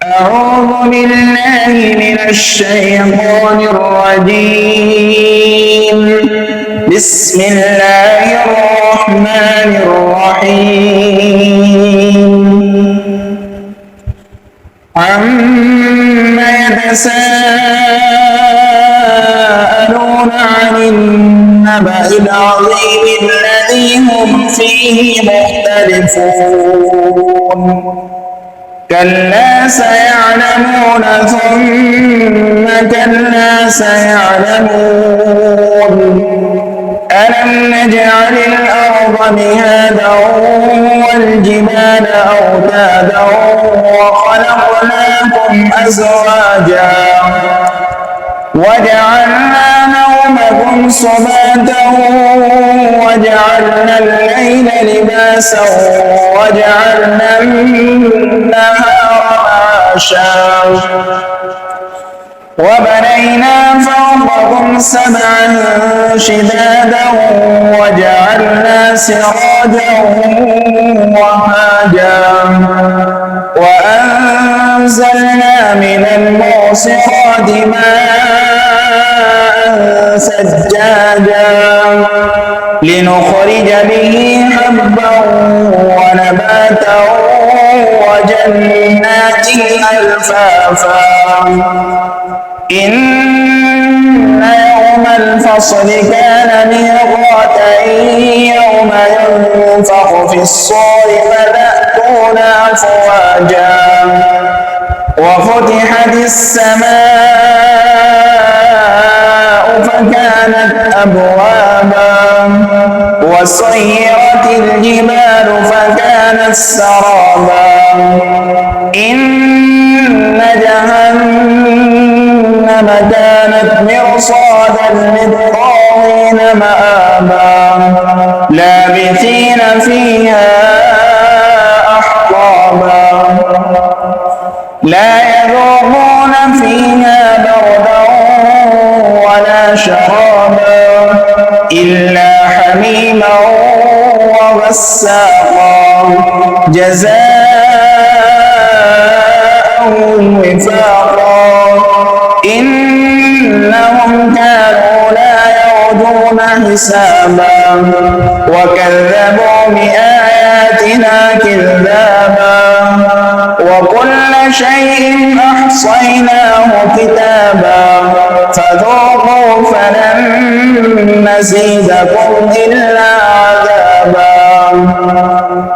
أعوذ بالله من الشيطان الرجيم. بسم الله الرحمن الرحيم. عما يتساءلون عن النبأ العظيم الذي هم فيه مختلفون. كلا سيعلمون ثم كلا سيعلمون. ألم نجعل الأرض مهادا والجبال أوتادا وخلقناكم أزواجا وجعلنا نومكم سباتا وجعلنا الليل لباسا وجعلنا النهار معاشا وبنينا فوقكم سبعا شدادا وجعلنا سراجا وهاجا وأنزلنا من المعصرات ماء ثجاجا لنخرج به حبا ونباتا وجنات ألفافا. إن يوم الفصل كان ميقاتا يوم ينفخ في الصور فتأتون أفواجا وفتحت السماء فكانت أبوابا وسيرت الجبال فكانت سرابا. إن جهنم كانت مرصادا للطاغين مآبا لابثين فيها أحقابا لا يذوقون فيها بردا ولا شرابا إلا حميما وغساقا جزاء وفاقا. إنهم كانوا لا يرجون حسابا وكذبوا بآياتنا كذابا وكل شيء أحصيناه كتابا فذوقوا فلن نزيدكم إلا عذابا.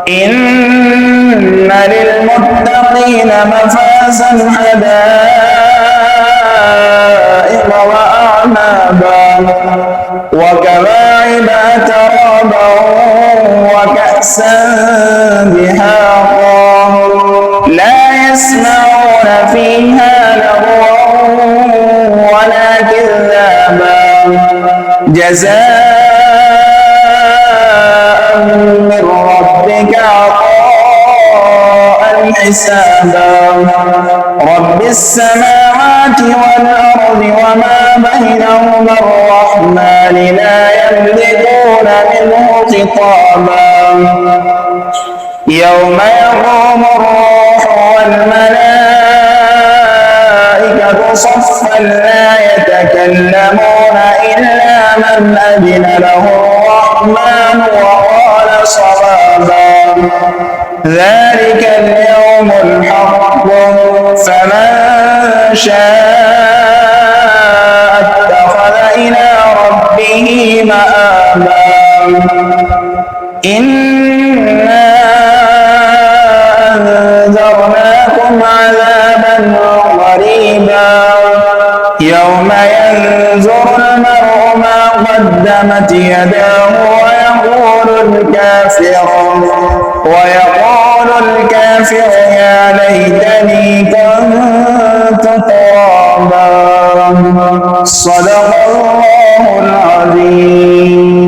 إن للمتقين مفازا حدائق وأعنابا وكواعب أترابا وكأسا دهاقا لا يسمعون فيها لغوا ولا كذابا جزاء من ربك عطاء حسابا. رب السماوات والأرض وما بينهما الرحمن لا يملكون منه خطابا. يوم يقوم الروح والملائكة صفا لا يتكلمون إلا من أذن له الرحمن وقال صوابا. ذلك اليوم الحق فمن شاء اتخذ إلى ربه مآبا. إنا أنذرناكم عذابا قريبا يوم ينظر المرء ما قدمت يداه ويقول الكافر يا ليتني كنت ترابا. صدق الله العظيم.